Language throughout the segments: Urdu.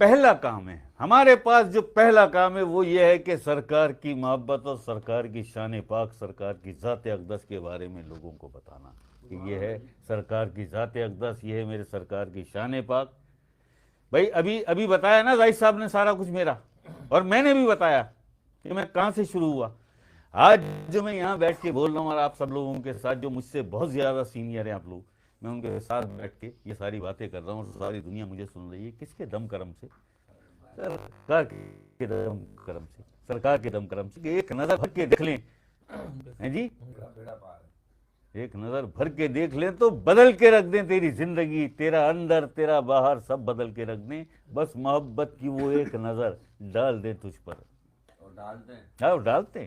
پہلا کام ہے ہمارے پاس، جو پہلا کام ہے وہ یہ ہے کہ سرکار کی محبت اور سرکار کی شان پاک، سرکار کی ذات اقدس کے بارے میں لوگوں کو بتانا کہ یہ ہے سرکار کی ذات اقدس، یہ ہے میرے سرکار کی شان پاک. بھائی ابھی بتایا نا زاہد صاحب نے سارا کچھ میرا، اور میں نے بھی بتایا کہ میں کہاں سے شروع ہوا. آج جو میں یہاں بیٹھ کے بول رہا ہوں اور آپ سب لوگوں کے ساتھ جو مجھ سے بہت زیادہ سینئر ہیں آپ لوگ، میں ان کے ساتھ بیٹھ کے یہ ساری باتیں کر رہا ہوں اور ساری دنیا مجھے سن رہی ہے. کس کے دم کرم سے؟ سرکار کے دم کرم سے، سرکار کے دم کرم سے. کہ ایک نظر بھر کے دیکھ لیں جی، ایک نظر بھر کے دیکھ لیں تو بدل کے رکھ دیں تیری زندگی، تیرا اندر تیرا باہر سب بدل کے رکھ دیں. بس محبت کی وہ ایک نظر ڈال دیں تجھ پر. ڈالتے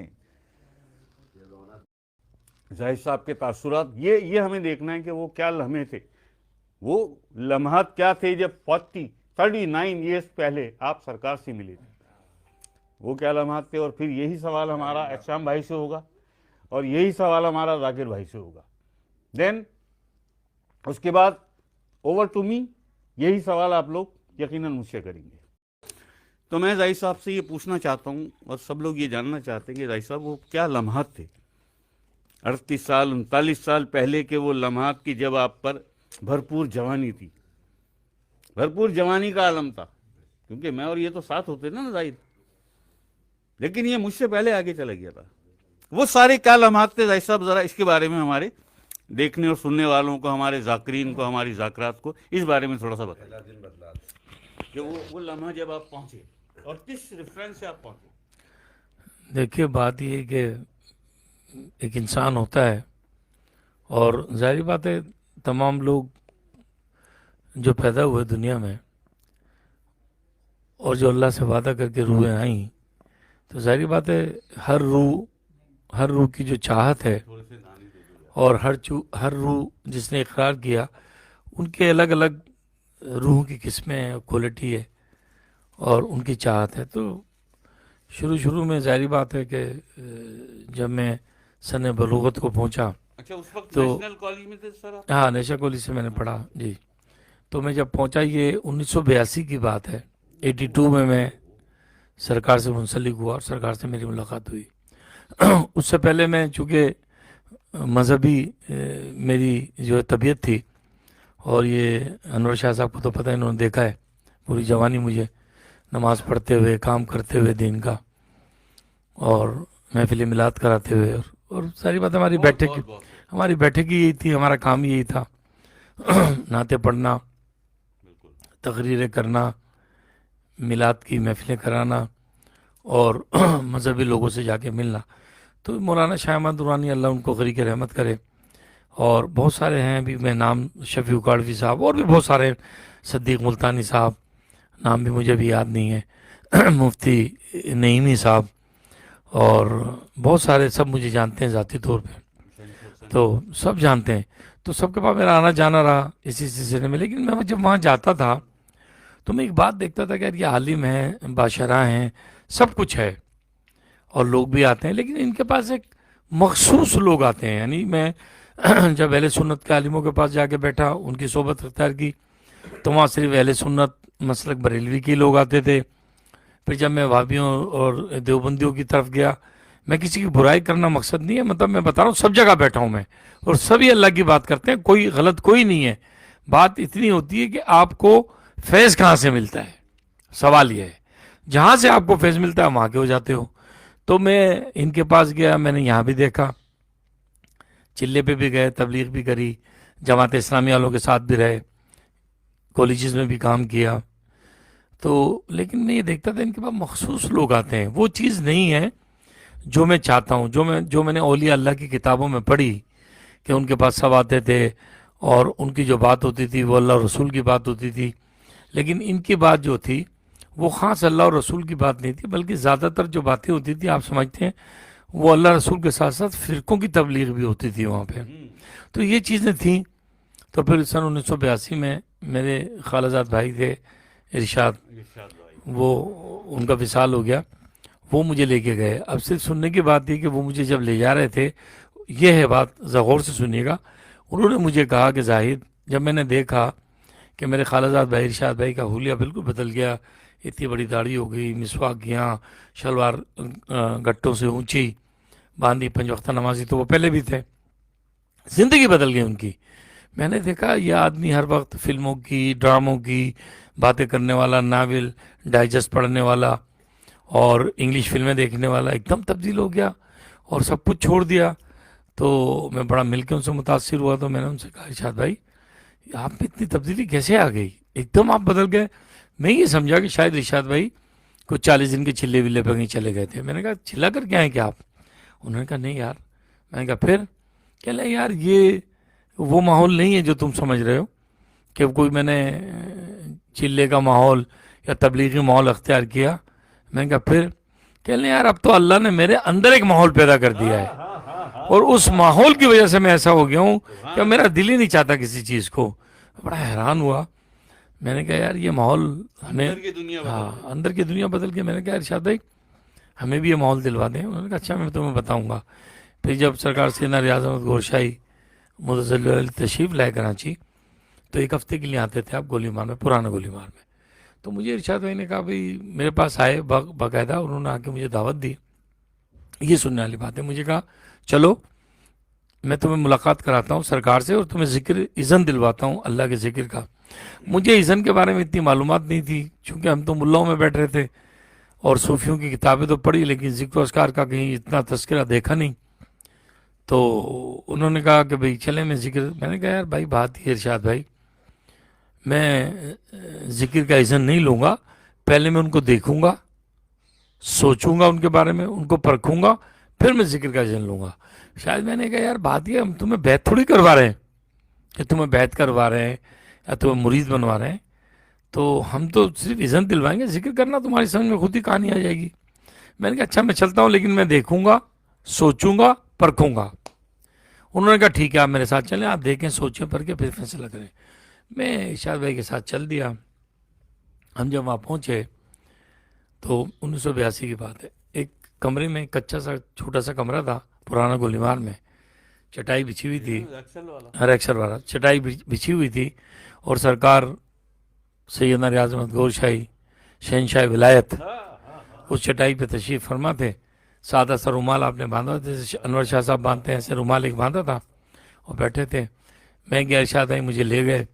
ہیں. زاہد صاحب کے تاثرات یہ ہمیں دیکھنا ہے کہ وہ کیا لمحے تھے، وہ لمحات کیا تھے جب 39 ایئرس پہلے آپ سرکار سے ملے تھے. وہ کیا لمحات تھے؟ اور پھر یہی سوال ہمارا احسان بھائی سے ہوگا اور یہی سوال ہمارا ذاکر بھائی سے ہوگا. دین اس کے بعد اوور ٹو می، یہی سوال آپ لوگ یقیناً مجھ سے کریں گے. تو میں زاہد صاحب سے یہ پوچھنا چاہتا ہوں اور سب لوگ یہ جاننا چاہتے ہیں کہ زاہد صاحب وہ کیا لمحات تھے 38 سال 39 سال پہلے کے، وہ لمحات کی جب آپ پر بھرپور جوانی تھی، بھرپور جوانی کا عالم تھا. کیونکہ میں اور یہ تو ساتھ ہوتے نا زاہد، لیکن یہ مجھ سے پہلے آگے چلا گیا تھا. وہ سارے کیا لمحات تھے زاہد صاحب؟ ذرا اس کے بارے میں ہمارے دیکھنے اور سننے والوں کو، ہمارے ذاکرین کو، ہماری ذاکرات کو اس بارے میں تھوڑا سا بتائیں کہ وہ لمحہ جب آپ پہنچے اور کس ریفرنس سے آپ پہنچے. دیکھیے بات یہ ہے کہ ایک انسان ہوتا ہے، اور ظاہری بات ہے تمام لوگ جو پیدا ہوئے دنیا میں اور جو اللہ سے وعدہ کر کے روحیں آئیں، تو ظاہری بات ہے ہر روح کی جو چاہت ہے اور ہر روح جس نے اقرار کیا، ان کے الگ الگ روح کی قسمیں ہیں، کوالٹی ہے اور ان کی چاہت ہے. تو شروع میں ظاہری بات ہے کہ جب میں سن بلوغت کو پہنچا، اچھا اس وقت تو نیشنل کالج میں تھے سر آپ؟ ہاں نیشا کالج سے میں نے پڑھا جی. تو میں جب پہنچا، یہ 1982 کی بات ہے، 82 میں سرکار سے منسلک ہوا اور سرکار سے میری ملاقات ہوئی. اس سے پہلے میں چونکہ مذہبی میری جو طبیعت تھی، اور یہ انور شاہ صاحب کو تو پتہ ہے، انہوں نے دیکھا ہے پوری جوانی مجھے نماز پڑھتے ہوئے، کام کرتے ہوئے دین کا، اور محفل میلاد کراتے ہوئے، اور ساری بات ہماری بیٹھک ہی یہی تھی، ہمارا کام یہی تھا. نعتیں پڑھنا، تقریریں کرنا، میلاد کی محفلیں کرانا، اور مذہبی لوگوں سے جا کے ملنا. تو مولانا شاہ احمد درانی اللہ ان کو غریق رحمت کرے، اور بہت سارے ہیں، بھی میں نام شفیع اکاڑوی صاحب اور بھی بہت سارے، صدیق ملتانی صاحب، نام بھی مجھے بھی یاد نہیں ہے، مفتی نعیمی صاحب، اور بہت سارے، سب مجھے جانتے ہیں ذاتی طور پہ، تو سب جانتے ہیں. تو سب کے پاس میرا آنا جانا رہا اسی سلسلے میں. لیکن میں جب وہاں جاتا تھا تو میں ایک بات دیکھتا تھا کہ یار یہ عالم ہیں، بادشاہ ہیں، سب کچھ ہے، اور لوگ بھی آتے ہیں، لیکن ان کے پاس ایک مخصوص لوگ آتے ہیں. یعنی میں جب اہل سنت کے عالموں کے پاس جا کے بیٹھا، ان کی صحبت اختیار کی، تو وہاں صرف اہل سنت مسلک بریلوی کے لوگ آتے تھے. پھر جب میں وہابیوں اور دیوبندیوں کی طرف گیا، میں کسی کی برائی کرنا مقصد نہیں ہے، مطلب میں بتا رہا ہوں سب جگہ بیٹھا ہوں میں، اور سبھی اللہ کی بات کرتے ہیں، کوئی غلط کوئی نہیں ہے. بات اتنی ہوتی ہے کہ آپ کو فیض کہاں سے ملتا ہے، سوال یہ ہے. جہاں سے آپ کو فیض ملتا ہے وہاں کے ہو جاتے ہو. تو میں ان کے پاس گیا، میں نے یہاں بھی دیکھا، چلے پہ بھی گئے، تبلیغ بھی کری، جماعت اسلامی والوں کے ساتھ بھی رہے، کالجز میں بھی کام کیا. تو لیکن میں یہ دیکھتا تھا ان کے پاس مخصوص لوگ آتے ہیں. وہ چیز نہیں ہے جو میں چاہتا ہوں، جو میں نے اولیاء اللہ کی کتابوں میں پڑھی کہ ان کے پاس سب آتے تھے، اور ان کی جو بات ہوتی تھی وہ اللہ رسول کی بات ہوتی تھی. لیکن ان کی بات جو تھی وہ خاص اللہ اور رسول کی بات نہیں تھی، بلکہ زیادہ تر جو باتیں ہوتی تھی آپ سمجھتے ہیں وہ اللہ رسول کے ساتھ ساتھ فرقوں کی تبلیغ بھی ہوتی تھی وہاں پہ. تو یہ چیزیں تھیں. تو پھر سن 1982 میں میرے خالہ بھائی تھے ارشاد، وہ ان کا وصال ہو گیا، وہ مجھے لے کے گئے. اب صرف سننے کی بات تھی کہ وہ مجھے جب لے جا رہے تھے، یہ ہے بات، غور سے سنیے گا. انہوں نے مجھے کہا کہ زاہد، جب میں نے دیکھا کہ میرے خالہ بھائی ارشاد بھائی کا حلیہ بالکل بدل گیا، اتنی بڑی داڑھی ہو گئی، مسواکیاں، شلوار گٹوں سے اونچی باندھی، 5 وقتہ نمازی تو وہ پہلے بھی تھے، زندگی بدل گئی ان کی۔ میں نے دیکھا یہ آدمی ہر وقت فلموں کی، ڈراموں کی باتیں کرنے والا، ناول ڈائجسٹ پڑھنے والا اور انگلش فلمیں دیکھنے والا ایک دم تبدیل ہو گیا اور سب کچھ چھوڑ دیا۔ تو میں بڑا مل کے ان سے متاثر ہوا، تو میں نے ان سے کہا ارشاد بھائی آپ میں اتنی تبدیلی کیسے آ گئی، ایک دم آپ بدل گئے۔ میں یہ سمجھا کہ شاید ارشاد بھائی کچھ 40 دن کے چلے ولے پہ کہیں چلے گئے تھے۔ میں نے کہا چلا کر کیا ہے کیا آپ؟ انہوں نے کہا نہیں یار۔ میں نے کہا پھر؟ کہ لیں یار یہ وہ ماحول نہیں ہے جو تم سمجھ رہے ہو کہ کوئی میں نے چلے کا ماحول یا تبلیغی ماحول اختیار کیا۔ میں نے کہا پھر؟ کہ لیں یار اب تو اللہ نے میرے اندر ایک ماحول پیدا کر دیا ہے اور اس ماحول کی وجہ سے میں ایسا ہو گیا ہوں کہ میرا دل ہی نہیں چاہتا کسی چیز کو۔ بڑا حیران ہوا۔ میں نے کہا یار یہ ماحول ہمیں اندر کی دنیا بدل ہاں اندر کی دنیا بدل کے۔ میں نے کہا ارشاد بھائی ہمیں بھی یہ ماحول دلوا دیں۔ انہوں نے کہا اچھا میں تمہیں بتاؤں گا۔ پھر جب سرکار سیدنا ریاض احمد گور شاہی متضل علیہ تشریف لائے کراچی، تو 1 ہفتے کے لیے آتے تھے آپ گولی مار میں، پرانا گولی مار میں۔ تو مجھے ارشاد بھائی نے کہا بھائی میرے پاس آئے باقاعدہ، انہوں نے آ کے مجھے دعوت دی۔ یہ سننے والی بات ہے۔ مجھے کہا چلو میں تمہیں ملاقات کراتا ہوں سرکار سے اور تمہیں ذکر اذن دلواتا ہوں اللہ کے ذکر کا۔ مجھے اذن کے بارے میں اتنی معلومات نہیں تھی چونکہ ہم تو ملاؤں میں بیٹھ رہے تھے اور صوفیوں کی کتابیں تو پڑھی لیکن ذکر و اذکار کا کہیں اتنا تذکرہ دیکھا نہیں۔ تو انہوں نے کہا کہ بھئی چلیں میں ذکر، میں نے کہا یار بھائی بات یہ ارشاد بھائی میں ذکر کا اذن نہیں لوں گا، پہلے میں ان کو دیکھوں گا، سوچوں گا ان کے بارے میں، ان کو پرکھوں گا، پھر میں ذکر کا اذن لوں گا۔ شاید میں نے کہا یار بات یہ ہم تمہیں بیعت تھوڑی کروا رہے ہیں کہ تمہیں بیعت کروا رہے ہیں یا تمہیں مرید بنوا رہے ہیں، تو ہم تو صرف اذن دلوائیں گے، ذکر کرنا تمہاری سمجھ میں خود ہی کہانی آ جائے گی۔ میں نے کہا اچھا میں چلتا ہوں لیکن میں دیکھوں گا، سوچوں گا، پرکھوں گا۔ انہوں نے کہا ٹھیک ہے آپ میرے ساتھ چلیں، آپ دیکھیں سوچیں پرکھیں پھر فیصلہ کریں۔ میں ارشاد بھائی کے ساتھ چل دیا۔ ہم جب وہاں پہنچے تو 1982 کی بات ہے، ایک کمرے میں کچا سا چھوٹا سا کمرہ تھا پرانا گولیمار میں، چٹائی بچھی ہوئی تھی، ہر ایکسر والا چٹائی بچھی ہوئی تھی اور سرکار سیدنا ریاض احمد گور شاہی شہنشاہ ولایت اس چٹائی پہ تشریف فرما تھے۔ سادہ سا رومال آپ نے باندھا تھا جیسے انور شاہ صاحب باندھتے ہیں، ایسے رومال ایک باندھا تھا اور بیٹھے تھے۔ میں گیا، ارشاد بھائی مجھے لے گئے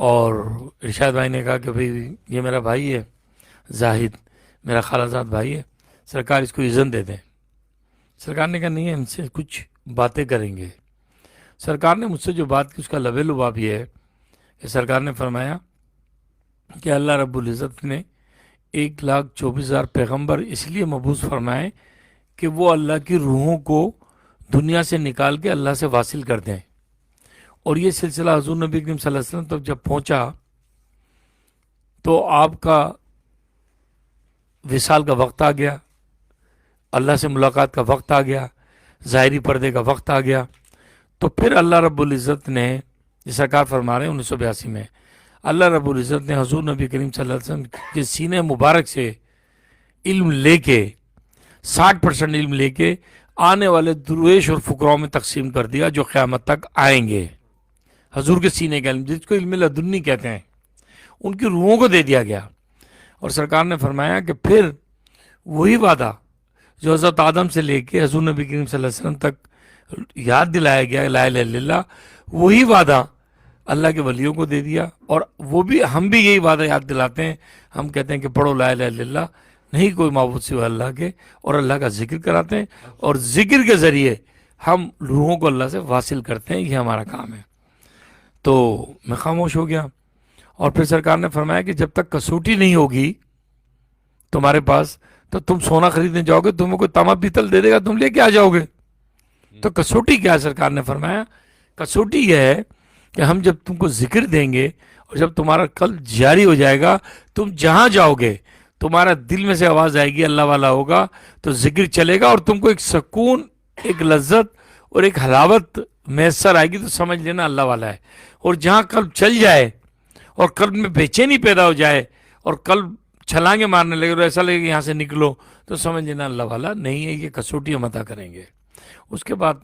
اور ارشاد بھائی نے کہا کہ بھئی یہ میرا بھائی ہے زاہد، میرا خالہ زاد بھائی ہے، سرکار اس کو اذن دے دیں۔ سرکار نے کہا نہیں ہم سے کچھ باتیں کریں گے۔ سرکار نے مجھ سے جو بات کی اس کا لب لباب یہ ہے کہ سرکار نے فرمایا کہ اللہ رب العزت نے 1,24,000 پیغمبر اس لیے مبعوث فرمائے کہ وہ اللہ کی روحوں کو دنیا سے نکال کے اللہ سے واصل کر دیں، اور یہ سلسلہ حضور نبی کریم صلی اللہ علیہ وسلم تک جب پہنچا تو آپ کا وصال کا وقت آ گیا، اللہ سے ملاقات کا وقت آ گیا، ظاہری پردے کا وقت آ گیا۔ تو پھر اللہ رب العزت نے، یہ سرکار فرما رہے ہیں 1982 میں، اللہ رب العزت نے حضور نبی کریم صلی اللہ علیہ وسلم کے سینے مبارک سے علم لے کے 60% علم لے کے آنے والے درویش اور فقراؤں میں تقسیم کر دیا جو قیامت تک آئیں گے۔ حضور کے سینے کا علم جس کو علم لدنی کہتے ہیں ان کی روحوں کو دے دیا گیا۔ اور سرکار نے فرمایا کہ پھر وہی وعدہ جو حضرت آدم سے لے کے حضور نبی کریم صلی اللہ علیہ وسلم تک یاد دلایا گیا لا الہ الا اللہ، وہی وعدہ اللہ کے ولیوں کو دے دیا۔ اور وہ بھی ہم بھی یہی وعدہ یاد دلاتے ہیں، ہم کہتے ہیں کہ پڑھو لا الہ الا اللہ، نہیں کوئی معبود سوا اللہ کے، اور اللہ کا ذکر کراتے ہیں اور ذکر کے ذریعے ہم روحوں کو اللہ سے واصل کرتے ہیں، یہ ہمارا کام ہے۔ تو میں خاموش ہو گیا۔ اور پھر سرکار نے فرمایا کہ جب تک کسوٹی نہیں ہوگی تمہارے پاس تو تم سونا خریدنے جاؤ گے، تمہیں کوئی تانبا پیتل دے دے گا، تم لے کے آ جاؤ گے۔ تو کسوٹی کیا ہے؟ سرکار نے فرمایا کسوٹی یہ ہے کہ ہم جب تم کو ذکر دیں گے اور جب تمہارا قلب جاری ہو جائے گا، تم جہاں جاؤ گے تمہارا دل میں سے آواز آئے گی اللہ والا ہوگا تو ذکر چلے گا اور تم کو ایک سکون، ایک لذت اور ایک حلاوت میسر آئے گی تو سمجھ لینا اللہ والا ہے۔ اور جہاں قلب چل جائے اور قلب میں بے چینی پیدا ہو جائے اور قلب چھلانگے مارنے لگے اور ایسا لگے کہ یہاں سے نکلو تو سمجھ لینا اللہ والا نہیں ہے، یہ کسوٹی ہم عطا کریں گے۔ اس کے بعد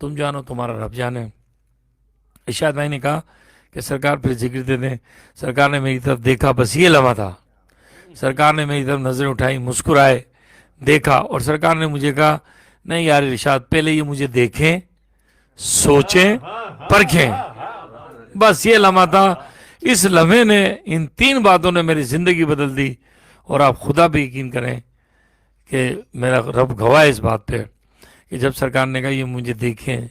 تم جانو تمہارا رب جانے۔ ارشاد بھائی نے کہا کہ سرکار پھر ذکر دے دیں. سرکار نے میری طرف دیکھا, بس یہ لمحہ تھا. سرکار نے میری طرف نظریں اٹھائی, مسکرائے, دیکھا, اور سرکار نے مجھے کہا نہیں یار ارشاد, پہلے یہ مجھے دیکھیں, سوچیں, پرکھیں. بس یہ لمحہ تھا. اس لمحے نے, ان 3 باتوں نے میری زندگی بدل دی. اور آپ خدا بھی یقین کریں کہ میرا رب گواہ ہے اس بات پہ کہ جب سرکار نے کہا یہ مجھے دیکھیں,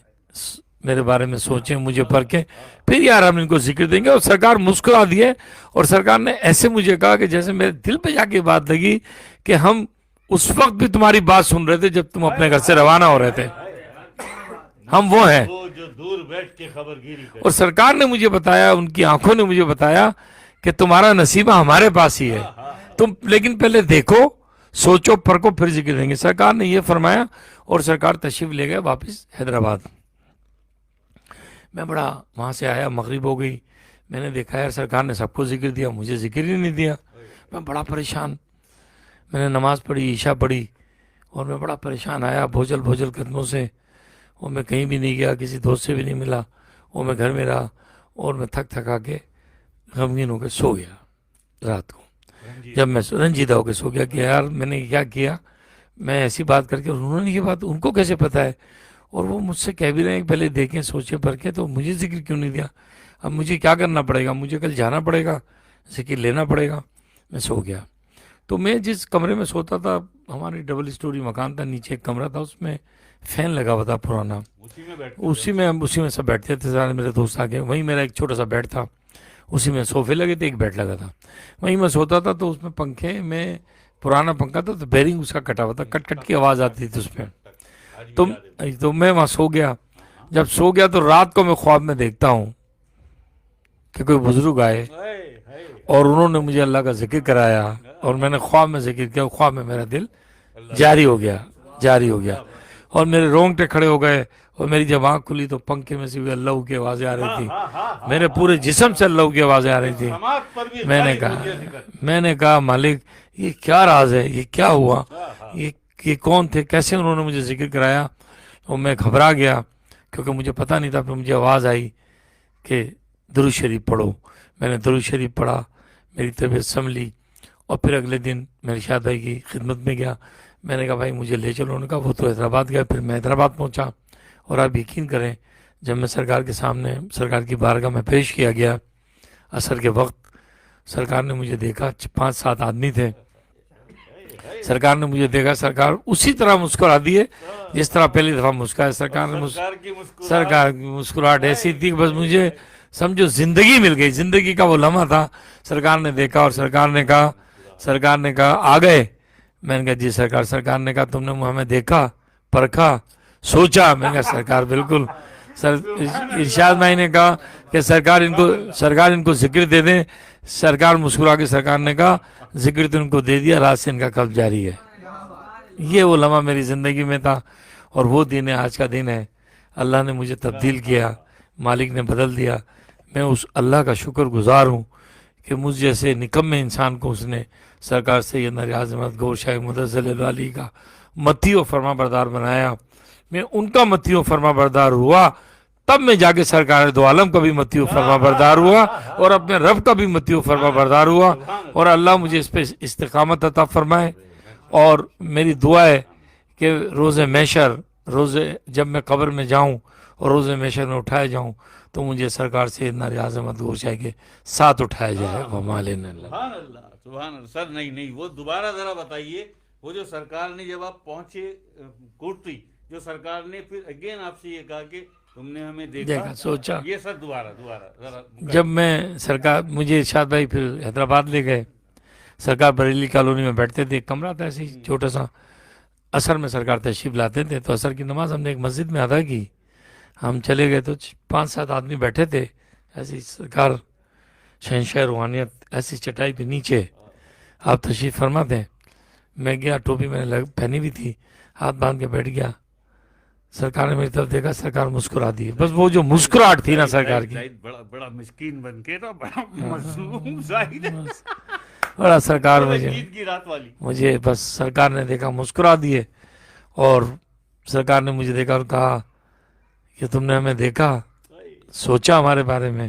میرے بارے میں سوچیں, مجھے پرکھیں, پھر یار ہم ان کو ذکر دیں گے. اور سرکار مسکرا دیے, اور سرکار نے ایسے مجھے کہا کہ جیسے میرے دل پہ جا کے بات لگی کہ ہم اس وقت بھی تمہاری بات سن رہے تھے جب تم اپنے گھر سے روانہ ہو رہے تھے, ہم وہ ہیں. وہ جو دور بیٹھ کے خبر گیری کرے. اور سرکار نے مجھے بتایا, ان کی آنکھوں نے مجھے بتایا کہ تمہارا نصیبہ ہمارے پاس ہی ہے, تم لیکن پہلے دیکھو, سوچو, پرکھو, پھر ذکر دیں گے. سرکار نے یہ فرمایا اور سرکار تشریف لے گئے واپس حیدرآباد. میں بڑا وہاں سے آیا, مغرب ہو گئی. میں نے دیکھا یار سرکار نے سب کو ذکر دیا, مجھے ذکر ہی نہیں دیا. میں بڑا پریشان. میں نے نماز پڑھی, عشاء پڑھی, اور میں بڑا پریشان آیا بھوجل قدموں سے. اور میں کہیں بھی نہیں گیا, کسی دوست سے بھی نہیں ملا, اور میں گھر میں رہا. اور میں تھکا کے غمگین ہو کے سو گیا رات کو. جب میں رنجیدہ ہو کے سو گیا کہ یار میں نے کیا کیا, میں ایسی بات کر کے, انہوں نے یہ بات ان کو کیسے پتا ہے, اور وہ مجھ سے کہہ بھی رہے ہیں کہ پہلے دیکھیں, سوچیں, پرکھیں, تو مجھے ذکر کیوں نہیں دیا. اب مجھے کیا کرنا پڑے گا, مجھے کل جانا پڑے گا, ذکر لینا پڑے گا. میں سو گیا. تو میں جس کمرے میں سوتا تھا, ہماری ڈبل اسٹوری مکان تھا, نیچے ایک کمرہ تھا, اس میں فین لگا ہوا تھا پرانا, اسی میں سب بیٹھتے تھے. سارے میرے دوست آ گئے. وہیں میرا ایک چھوٹا سا بیڈ تھا, اسی میں صوفے لگے تھے, ایک بیڈ لگا تھا, وہیں میں سوتا تھا. تو اس میں پنکھے میں پرانا پنکھا تھا, تو بیرنگ اس کا کٹا ہوا تھا, کٹ کی آواز آتی تھی اس پہ. تو میں وہاں سو گیا. جب سو گیا تو رات کو میں خواب میں دیکھتا ہوں کہ کوئی بزرگ آئے اور انہوں نے مجھے اللہ کا ذکر کرایا, اور میں نے خواب میں ذکر کیا. خواب میں میرا دل جاری ہو گیا, اور میرے رونگٹے کھڑے ہو گئے. اور میری جب آنکھ کھلی تو پنکھے میں سے بھی اللہ کی آوازیں آ رہی تھی, میرے پورے جسم سے اللہ کی آوازیں آ رہی تھی. میں نے کہا مالک یہ کیا راز ہے, یہ کیا ہوا, یہ کون تھے, کیسے انہوں نے مجھے ذکر کرایا. اور میں گھبرا گیا کیونکہ مجھے پتہ نہیں تھا. پھر مجھے آواز آئی کہ درود شریف پڑھو. میں نے درود شریف پڑھا, میری طبیعت سنبھلی. اور پھر اگلے دن میں ارشاد بھائی کی خدمت میں گیا. میں نے کہا بھائی مجھے لے چلو. انہوں نے کہا وہ تو حیدرآباد گیا. پھر میں حیدرآباد پہنچا, اور آپ یقین کریں جب میں سرکار کے سامنے, سرکار کی بارگاہ میں پیش کیا گیا عصر کے وقت, سرکار نے مجھے دیکھا. 5-7 آدمی تھے. سرکار نے مجھے دیکھا, سرکار اسی طرح مسکرا دیے جس طرح پہلی دفعہ مسکرایا. سرکار کی مسکراہٹ ایسی تھی بس مجھے سمجھو زندگی مل گئی. زندگی کا وہ لمحہ تھا. سرکار نے دیکھا اور سرکار نے کہا آ گئے. میں نے کہا جی سرکار. سرکار نے کہا تم نے ہمیں دیکھا, پرکھا, سوچا. میں نے کہا سرکار بالکل. ارشاد بھائی نے کہا کہ سرکار ان کو ذکر دے دیں. سرکار مسکرا کے سرکار نے کہا ذکر تو ان کو دے دیا, رات سے ان کا قلب جاری ہے. یہ وہ لمحہ میری زندگی میں تھا, اور وہ دن ہے, آج کا دن ہے. اللہ نے مجھے تبدیل کیا, مالک نے بدل دیا. میں اس اللہ کا شکر گزار ہوں کہ مجھ جیسے نکمے انسان کو اس نے سرکار سیدنا ریاض احمد گور شاہ مدظل علی کا متی و فرما بردار بنایا. میں ان کا متی و فرما بردار ہوا, تب میں جا کے سرکار دو عالم کا بھی متی و فرما بردار ہوا, اور اپنے رب کا بھی متی و فرما بردار ہوا. اور اللہ مجھے اس پہ استقامت عطا فرمائے. اور میری دعا ہے کہ روز محشر, جب میں قبر میں جاؤں اور روز محشر میں اٹھایا جاؤں تو مجھے سرکار سیدنا ریاض احمد گور شاہ کے ساتھ اٹھایا جائے. سبحان اللہ. سر نہیں وہ دوبارہ ذرا بتائیے, وہ جو سرکار نے جب آپ پہنچے کوٹری, جو سرکار نے پھر اگین آپ سے یہ کہا کہ تم نے ہمیں دیکھا, سوچا. یہ سر دوبارہ ذرا. جب میں سرکار, مجھے ارشاد بھائی پھر حیدرآباد لے گئے. سرکار بریلی کالونی میں بیٹھتے تھے, ایک کمرہ تھا ایسے ہی چھوٹا سا. عصر میں سرکار تشریف لاتے تھے, تو عصر کی نماز ہم نے ایک مسجد میں ادا کی. ہم چلے گئے تو 5-7 آدمی بیٹھے تھے ایسی. سرکار شہنشاہ روحانیت ایسی چٹائی پہ نیچے آپ تشریف فرماتے ہیں. میں گیا, ٹوپی میں نے پہنی ہوئی تھی, ہاتھ باندھ کے بیٹھ گیا. سرکار نے میری طرف دیکھا, سرکار مسکرا دی. بس وہ جو مسکراہٹ تھی نا سرکار کی, بڑا مسکین بن کے نا, بڑا مظلوم زاہد, بڑا سرکار مجھے بس سرکار نے دیکھا, مسکرا دیے. اور سرکار نے مجھے دیکھا اور کہا کہ تم نے ہمیں دیکھا, سوچا ہمارے بارے میں,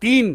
3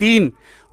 3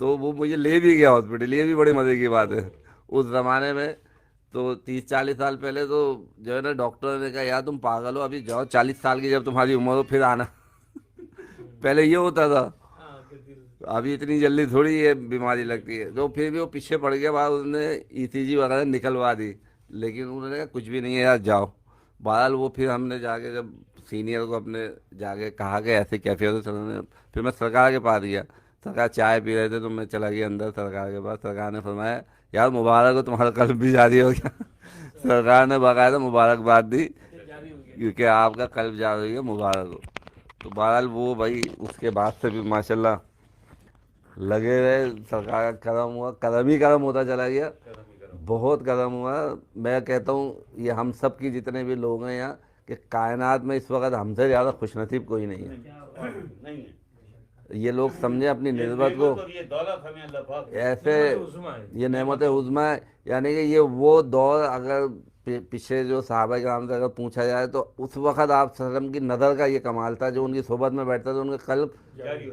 تو وہ مجھے لے بھی گیا ہاسپٹل. یہ بھی بڑی مزے کی بات ہے. اس زمانے میں تو 30-40 سال پہلے تو جو ہے نا ڈاکٹر نے کہا یار تم پاگل ہو, ابھی جاؤ 40 سال کی جب تمہاری عمر ہو پھر آنا. پہلے یہ ہوتا تھا, ابھی اتنی جلدی تھوڑی یہ بیماری لگتی ہے. تو پھر بھی وہ پیچھے پڑ گیا, بعد انہوں نے ECG وغیرہ نکلوا دی, لیکن انہوں نے کہا کچھ بھی نہیں ہے یار جاؤ. بہرحال وہ پھر ہم نے جا کے جب سینئر کو اپنے جا کے کہا کہ ایسے کیفیت ہے, پھر میں سرکار کے پاس گیا. سرکار چائے پی رہے تھے تو میں چلا گیا اندر سرکار کے پاس. سرکار نے فرمایا یار مبارک ہو, تمہارا قلب بھی جاری ہو گیا. سرکار نے باقاعدہ مبارکباد دی کیونکہ آپ کا قلب جاری ہو گیا, مبارک ہو. تو بہرحال وہ بھائی اس کے بعد سے بھی ماشاءاللہ لگے رہے. سرکار کا کرم ہوا, کرم ہی کرم ہوتا چلا گیا, بہت کرم ہوا. میں کہتا ہوں یہ ہم سب کی جتنے بھی لوگ ہیں یہاں کہ کائنات میں اس وقت ہم سے زیادہ خوش نصیب کوئی نہیں ہے. یہ لوگ سمجھیں اپنی نسبت کو ایسے, یہ نعمت عظمیٰ ہے. یعنی کہ یہ وہ دور اگر پیچھے جو صحابہ کرام سے اگر پوچھا جائے تو اس وقت آپ صلی اللہ علیہ وسلم کی نظر کا یہ کمال تھا. جو ان کی صحبت میں بیٹھتا تھا ان کا قلب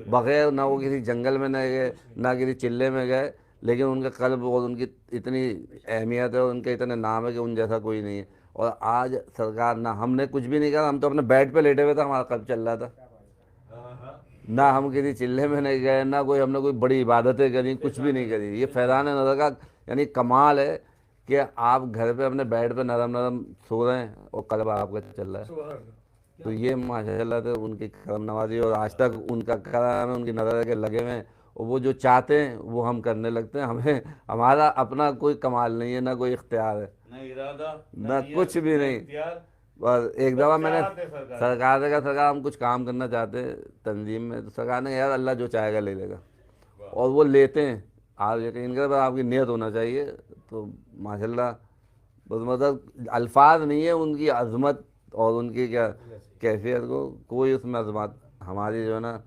بغیر نہ وہ کسی جنگل میں نہ گئے نہ کسی چلے میں گئے, لیکن ان کا قلب اور ان کی اتنی اہمیت ہے اور ان کے اتنے نام ہے کہ ان جیسا کوئی نہیں ہے. اور آج سرکار نہ ہم نے کچھ بھی نہیں کہا, ہم تو اپنے بیڈ پہ لیٹے ہوئے تھے, ہمارا قلب چل رہا تھا. نہ ہم کسی چلے میں نہیں گئے, نہ کوئی ہم نے کوئی بڑی عبادتیں کری, کچھ بھی نہیں کری. یہ فیضان نظر کا یعنی کمال ہے کہ آپ گھر پہ اپنے بیڈ پہ نرم نرم سو رہے ہیں اور قلب آپ کا چل رہا ہے. تو یہ ماشاء اللہ سے ان کی کرم نوازی, اور آج تک ان کا کرم ہے, ان کی نظر کے لگے ہوئے ہیں. اور وہ جو چاہتے ہیں وہ ہم کرنے لگتے ہیں. ہمیں ہمارا اپنا کوئی کمال نہیں ہے, نہ کوئی اختیار ہے, نہ کچھ بھی نہیں. بس ایک دفعہ میں نے سرکار سے کہا سرکار ہم کچھ کام کرنا چاہتے ہیں تنظیم میں, تو سرکار نے یار اللہ جو چاہے گا لے لے گا, اور وہ لیتے ہیں. آپ یقین کریں, بس آپ کی نیت ہونا چاہیے. تو ماشاءاللہ بس مطلب الفاظ نہیں ہے ان کی عظمت اور ان کی کیا کیفیت کو, کوئی اس میں عظمت ہماری جو ہے نا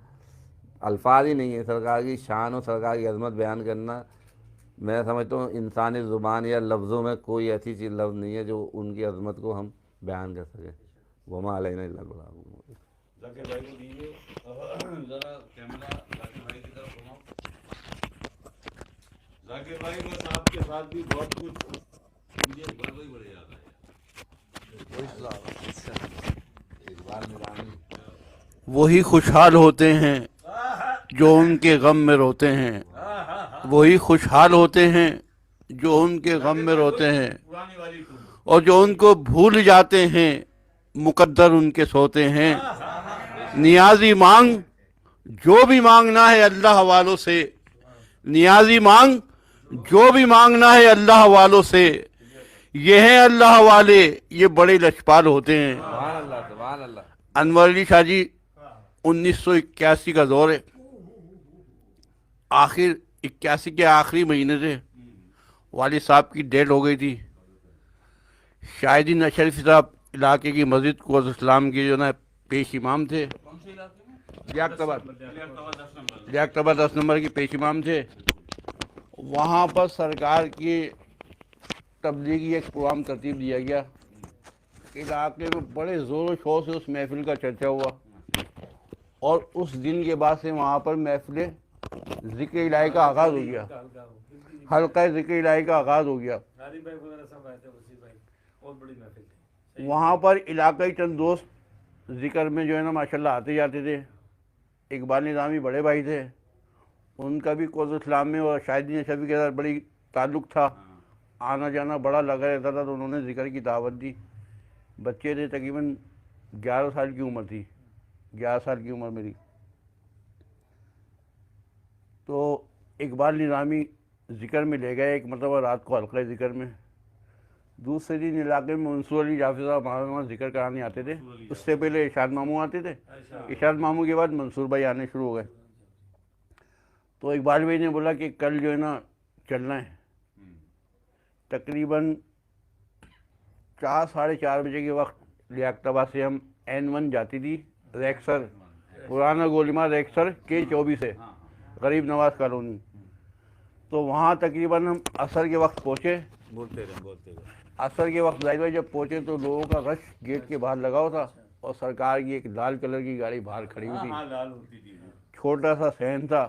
الفاظ ہی نہیں ہے. سرکار کی شان اور سرکار کی عظمت بیان کرنا, میں سمجھتا ہوں انسانی زبان یا لفظوں میں کوئی ایسی چیز لفظ نہیں ہے جو ان کی عظمت کو ہم بیان کر سکیں. وما علینا الا البلاغ. ذاکر بھائی کو دیجیے ذرا کیمرہ, ذاکر بھائی کی طرف گھماؤ. ذاکر بھائی بس آپ کے ساتھ بھی بہت کچھ مجھے بڑے بڑے یاد آئے. وہی خوشحال ہوتے ہیں جو ان کے غم میں روتے ہیں, وہی خوشحال ہوتے ہیں جو ان کے غم میں روتے ہیں, پرانی والی ٹون. اور جو ان کو بھول جاتے ہیں مقدر ان کے سوتے ہیں. نیازی مانگ جو بھی مانگنا ہے اللہ والوں سے, نیازی مانگ جو بھی مانگنا ہے اللہ والوں سے. یہ ہیں اللہ والے, یہ بڑے لچپال ہوتے ہیں. سبحان اللہ, سبحان اللہ. انور علی شاہ جی 1981 کا دور ہے, آخر 81 کے آخری مہینے سے والد صاحب کی ڈیتھ ہو گئی تھی. شاہدین اشرفی صاحب علاقے کی مسجد کو اسلام کے جو نا پیش امام تھے, لیاقتبہ 10 نمبر کی پیش امام تھے. وہاں پر سرکار کی تبلیغی ایک پروگرام ترتیب دیا گیا. علاقے میں بڑے زور و شور سے اس محفل کا چرچا ہوا, اور اس دن کے بعد سے وہاں پر محفل ذکر الہی کا آغاز ہو گیا, حلقہ ذکر الہی کا آغاز ہو گیا. وہاں پر علاقائی چند دوست ذکر میں جو ہے نا ماشاءاللہ آتے جاتے تھے. اقبال نظامی بڑے بھائی تھے, ان کا بھی قوس اسلام میں اور شاہدین اشرفی کے ساتھ بڑی تعلق تھا, آنا جانا بڑا لگا رہتا تھا. تو انہوں نے ذکر کی دعوت دی. بچے تھے, تقریباً 11 سال کی عمر تھی, 11 سال کی عمر میری. تو اقبال نظامی ذکر میں لے گئے ایک مرتبہ رات کو حلقہ ذکر میں. دوسرے دن علاقے میں منصور علی جعفری صاحب ہمارے وہاں ذکر کرانے آتے تھے. اس سے پہلے ارشاد ماموں آتے تھے, ارشاد ماموں کے بعد منصور بھائی آنے شروع ہو گئے. تو اقبال بھائی نے بولا کہ کل جو ہے نا چلنا ہے. تقریباً 4 ساڑھے 4 بجے کے وقت لیاقتبہ سے ہم N1 جاتی تھی ریکسر, پرانا گولیمار ریکسر K24 سے غریب نواز کالونی. تو وہاں تقریباً ہم عصر کے وقت پہنچے. عصر کے وقت ظاہر جب پہنچے تو لوگوں کا رش گیٹ کے باہر لگا ہوا تھا, اور سرکار کی ایک لال کلر کی گاڑی باہر کھڑی ہوئی تھی. چھوٹا سا صحن تھا,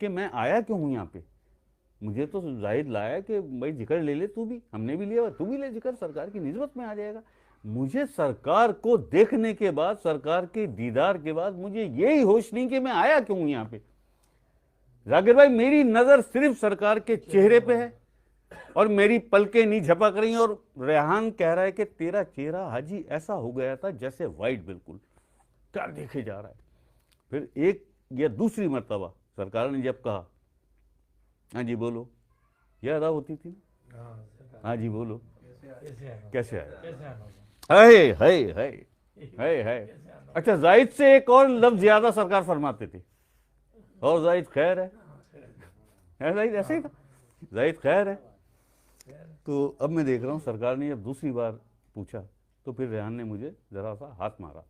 کہ میں آیا کیوں ہوں یہاں پہ. مجھے تو زاہد لایا کہ بھائی ذکر لے لے تو بھی, ہم نے بھی لیا, تو بھی لے ذکر, سرکار کی نسبت میں آ جائے گا. مجھے سرکار کو دیکھنے کے بعد, سرکار کے دیدار کے بعد مجھے یہی ہوش نہیں کہ میں آیا کیوں ہوں یہاں پہ. ذاکر بھائی میری نظر صرف سرکار کے چہرے پہ ہے اور میری پلکیں نہیں جھپک رہی, اور ریحان کہہ رہا ہے کہ تیرا چہرہ حاجی ایسا ہو گیا تھا جیسے وائٹ, بالکل کیا دیکھے جا رہا ہے. پھر ایک یا دوسری مرتبہ سرکار نے جب کہا ہاں جی بولو, یہ ادا ہوتی تھی نا, ہاں جی بولو, کیسے آیا, ہائے ہائے ہائے ہائے ہائے. اچھا زاہد سے ایک اور لفظ زیادہ سرکار فرماتے تھے, اور زاہد خیر ہے, زاہد ایسے ہی تھا, زاہد خیر ہے. تو اب میں دیکھ رہا ہوں سرکار نے جب دوسری بار پوچھا تو پھر ریحان نے مجھے ذرا سا ہاتھ مارا,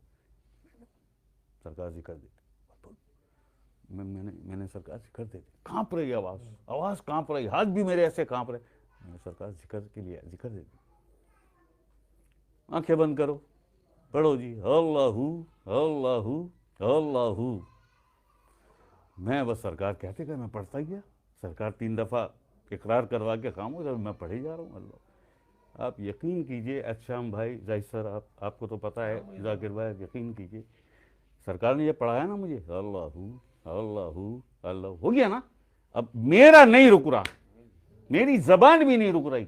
سرکار ذکر دیتے, میں نے سرکار ذکر دیتے, کانپ رہی آواز کانپ رہی, ہاتھ بھی میرے ایسے کانپ رہے. میں نے سرکار ذکر کے لیے ذکر دیتے, آنکھیں بند کرو, پڑھو جی اللہ اللہ اللہ. میں بس سرکار کہتے کہ میں پڑھتا گیا, سرکار 3 دفعہ اقرار کروا کے خاموش, اور میں پڑھے جا رہا ہوں. اللہ, آپ یقین کیجئے احتشام بھائی, زاہد سر, آپ کو تو پتہ ہے, ذاکر بھائی یقین کیجئے, سرکار نے یہ پڑھایا نا مجھے اللہ اللہ اللہ, ہو گیا نا, اب میرا نہیں رک رہا, میری زبان بھی نہیں رک رہی,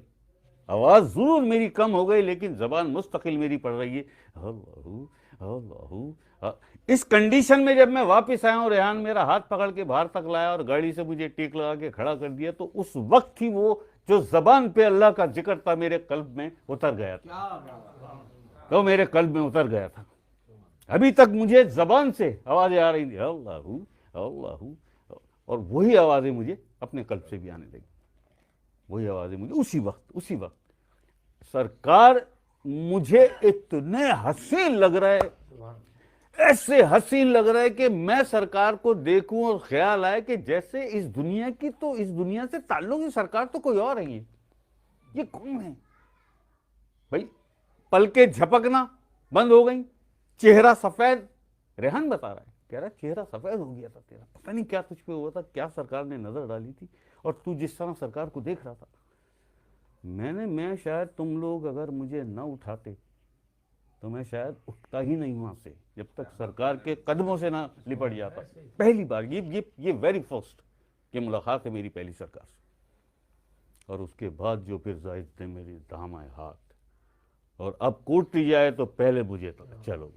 آواز ضرور میری کم ہو گئی لیکن زبان مستقل میری پڑھ رہی ہے اللہ اللہ. اس کنڈیشن میں جب میں واپس آیا ہوں, ریحان میرا ہاتھ پکڑ کے باہر تک لایا اور گاڑی سے مجھے ٹیک لگا کے کھڑا کر دیا, تو اس وقت ہی وہ جو زبان پہ اللہ کا ذکر تھا میرے قلب میں اتر گیا تھا, تو میرے قلب میں اتر گیا تھا. ابھی تک مجھے زبان سے آوازیں آ رہی تھی اللہ اللہ, اور وہی آوازیں مجھے اپنے قلب سے بھی آنے لگی, وہی آوازیں مجھے اسی وقت. سرکار مجھے اتنے حسین لگ رہا ہے, ایسے حسین لگ رہا ہے کہ میں سرکار کو دیکھوں اور خیال آئے کہ جیسے اس دنیا کی, تو اس دنیا سے تعلق ہی سرکار تو کوئی اور ہے, یہ کون ہے بھائی. پلکیں جھپکنا بند ہو گئیں, چہرہ سفید, ریحان بتا رہا ہے, کہہ رہا چہرہ سفید ہو گیا تھا تیرا, پتہ نہیں کیا تجھ پہ ہوا تھا, کیا سرکار نے نظر ڈالی تھی, اور تو جس طرح سرکار کو دیکھ رہا تھا. میں شاید تم لوگ اگر مجھے نہ اٹھاتے تو میں شاید اٹھتا ہی نہیں وہاں سے جب تک سرکار کے قدموں سے نہ لپٹ جاتا. پہلی بار یہ ویری فرسٹ یہ ملاقات ہے میری پہلی سرکار سے, اور اس کے بعد جو پھر زاہد نے میری تھامائے ہاتھ, اور اب کوٹتی جائے تو پہلے مجھے تو چلو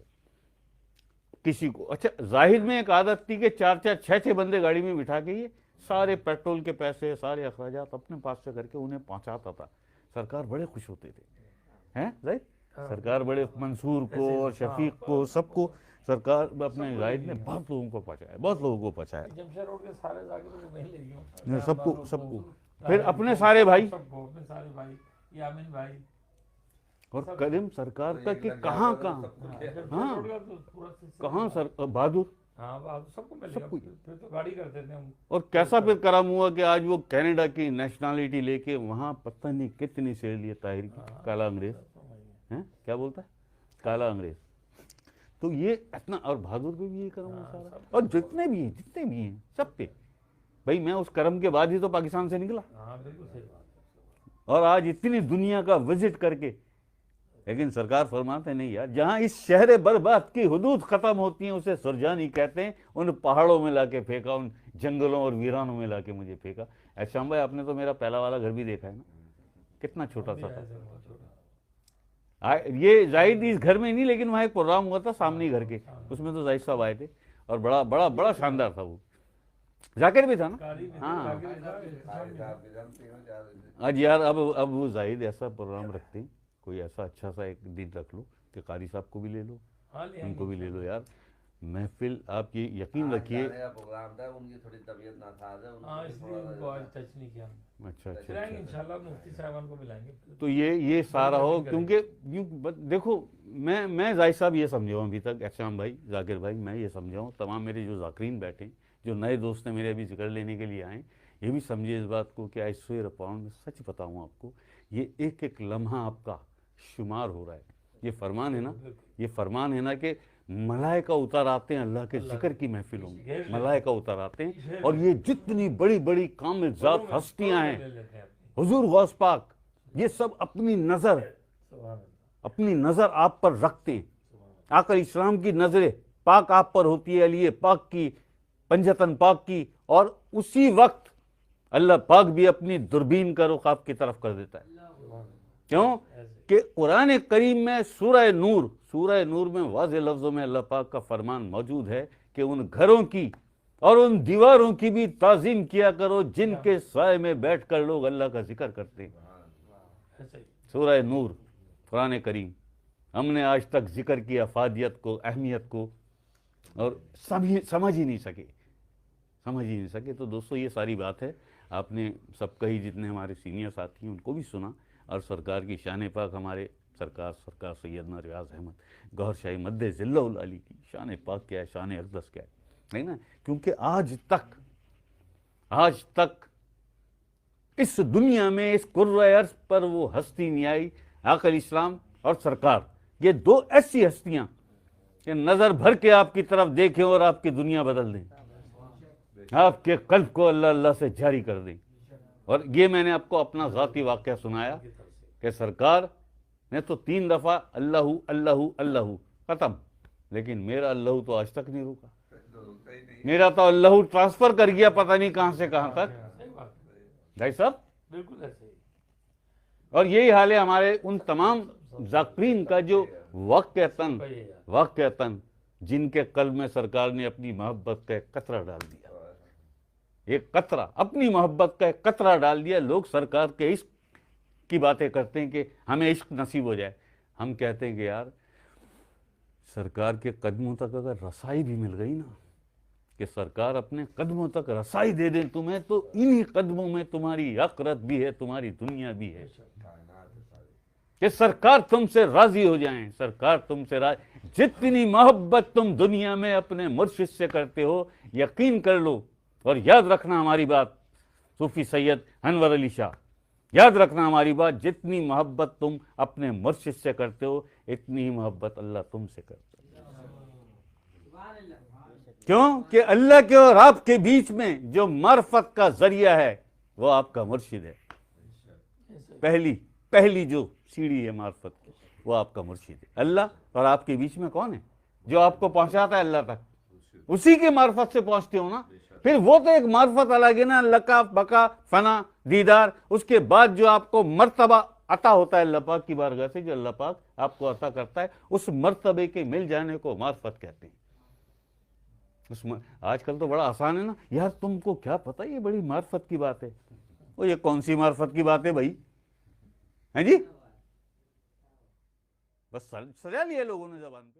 کسی کو. اچھا زاہد میں ایک عادت تھی کہ 4 6 بندے گاڑی میں بٹھا کے یہ سارے پیٹرول کے پیسے, سارے اخراجات اپنے پاس سے کر کے انہیں پہنچاتا تھا. سرکار بڑے خوش ہوتے تھے, ہیں زاہد, سرکار بڑے, منصور کو اور شفیق کو, سب کو سرکار اپنے زاہد نے بہت لوگوں کو پہنچایا, بہت لوگوں کو پہنچایا, سب کو پھر اپنے سارے بھائی, اور کرم سرکار کا کہ کہاں بہادر, سب کچھ. اور کیسا پھر کرم ہوا کہ آج وہ کینیڈا کی نیشنلٹی لے کے وہاں پتہ نہیں کتنی سے لیے, طاہر کی, کالا انگریز, کیا بولتا ہے, کالا انگریز. تو یہ اتنا, اور بہادر پہ بھی یہ کرم ہوا سارا, اور جتنے بھی ہیں سب پہ. بھائی میں اس کرم کے بعد ہی تو پاکستان سے نکلا, اور آج اتنی دنیا کا وزٹ کر کے, لیکن سرکار فرماتے نہیں یار, جہاں اس شہر برباد کی حدود ختم ہوتی ہیں اسے سرجانی کہتے ہیں. ان پہاڑوں میں لا کے پھینکا, ان جنگلوں اور ویرانوں میں لا کے مجھے پھینکا. احتشام بھائی آپ نے تو میرا پہلا والا گھر بھی دیکھا ہے نا, کتنا چھوٹا سا تھا. یہ زاہد اس گھر میں نہیں, لیکن وہاں ایک پروگرام ہوا تھا سامنے گھر کے, اس میں تو زاہد صاحب آئے تھے, اور بڑا بڑا بڑا شاندار تھا. وہ ذاکر بھی تھا نا, ہاں. آج یار اب وہ زاہد ایسا پروگرام رکھتے ہیں, کوئی ایسا اچھا سا ایک دن رکھ لو کہ قاری صاحب کو بھی لے لو, ان کو بھی لے لو یار. محفل آپ یہ یقین رکھیے, پروگرام تھا, ان کی تھوڑی طبیعت ناساز ہے, اچھا انشاءاللہ مفتی صاحبان کو ملائیں گے, تو یہ سارا ہو. کیونکہ دیکھو میں زاہد صاحب یہ سمجھا ہوں ابھی تک, احتشام بھائی, ذاکر بھائی, میں یہ سمجھا ہوں, تمام میرے جو ذاکرین بیٹھے, جو نئے دوست ہیں میرے ابھی ذکر لینے کے لیے آئیں, یہ بھی سمجھے اس بات کو کہ آج سوئر پاؤنڈ میں سچ بتاؤں آپ کو, یہ ایک ایک لمحہ آپ کا شمار ہو رہا ہے. یہ فرمان ہے نا کہ ملائکہ اتر آتے ہیں اللہ کے ذکر کی محفلوں میں، ملائکہ اتر آتے ہیں، اور یہ جتنی بڑی بڑی کامل ذات ہستیاں ہیں، حضور غوث پاک، یہ سب اپنی نظر آپ پر رکھتے ہیں۔ آقا علیہ السلام کی نظر پاک آپ پر ہوتی ہے، علی پاک کی، پنجتن پاک کی، اور اسی وقت اللہ پاک بھی اپنی دوربین کا رخ آپ کی طرف کر دیتا ہے۔ کیوں کہ قرآن کریم میں سورہ نور میں واضح لفظوں میں اللہ پاک کا فرمان موجود ہے کہ ان گھروں کی اور ان دیواروں کی بھی تعظیم کیا کرو جن کے سائے میں بیٹھ کر لوگ اللہ کا ذکر کرتے ہیں۔ سورہ نور، قرآن کریم، ہم نے آج تک ذکر کی افادیت کو، اہمیت کو، اور سمجھ ہی نہیں سکے۔ تو دوستو یہ ساری بات ہے، آپ نے سب کہی، جتنے ہمارے سینئر ساتھی ہیں ان کو بھی سنا، اور سرکار کی شان پاک، ہمارے سرکار سیدنا ریاض احمد گوہر شاہی مد ذلہ العالی کی شان پاک کیا ہے، شان اقدس کیا ہے نا؟ کیونکہ آج تک اس دنیا میں، اس کرۂ ارض پر وہ ہستی نہیں آئی، آقا علیہ السلام اور سرکار، یہ دو ایسی ہستیاں کہ نظر بھر کے آپ کی طرف دیکھیں اور آپ کی دنیا بدل دیں، آپ کے قلب کو اللہ اللہ سے جاری کر دیں۔ اور یہ میں نے آپ کو اپنا ذاتی واقعہ سنایا کہ سرکار نے تو 3 دفعہ اللہ اللہ اللہ ختم، لیکن میرا اللہ تو آج تک نہیں رکا، میرا تو اللہ ٹرانسفر کر گیا پتہ نہیں کہاں سے کہاں تک۔ بھائی صاحب بالکل ایسے ہی۔ اور یہی حال ہے ہمارے ان تمام ذاکرین کا جو واقعتاً جن کے قلب میں سرکار نے اپنی محبت کا ایک قطرہ ڈال دیا، ایک قطرہ، اپنی محبت کا ایک قطرہ ڈال دیا۔ لوگ سرکار کے عشق کی باتیں کرتے ہیں کہ ہمیں عشق نصیب ہو جائے، ہم کہتے ہیں کہ یار سرکار کے قدموں تک اگر رسائی بھی مل گئی نا، کہ سرکار اپنے قدموں تک رسائی دے دیں تمہیں، تو انہی قدموں میں تمہاری آخرت بھی ہے، تمہاری دنیا بھی ہے، کہ سرکار تم سے راضی ہو جائیں، سرکار تم سے راضی۔ جتنی محبت تم دنیا میں اپنے مرشد سے کرتے ہو، یقین کر لو اور یاد رکھنا ہماری بات، صوفی سید انور علی شاہ، یاد رکھنا ہماری بات، جتنی محبت تم اپنے مرشد سے کرتے ہو، اتنی ہی محبت اللہ تم سے کرتا ہے۔ کیوں کہ اللہ کے اور آپ کے بیچ میں جو معرفت کا ذریعہ ہے وہ آپ کا مرشد ہے۔ پہلی جو سیڑھی ہے معرفت کی، وہ آپ کا مرشد ہے۔ اللہ اور آپ کے بیچ میں کون ہے جو آپ کو پہنچاتا ہے اللہ تک؟ اسی کے معرفت سے پہنچتے ہو نا۔ پھر وہ تو ایک معرفت الگ ہے نا، لقا بقا فنا دیدار، اس کے بعد جو آپ کو مرتبہ عطا ہوتا ہے اللہ پاک کی بارگاہ سے، جو اللہ پاک آپ کو عطا کرتا ہے، اس مرتبے کے مل جانے کو معرفت کہتے ہیں۔ آج کل تو بڑا آسان ہے نا، یار تم کو کیا پتہ یہ بڑی معرفت کی بات ہے۔ وہ یہ کون سی معرفت کی بات ہے بھائی؟ ہیں جی، بس سجا لیا لوگوں نے زبان پہ۔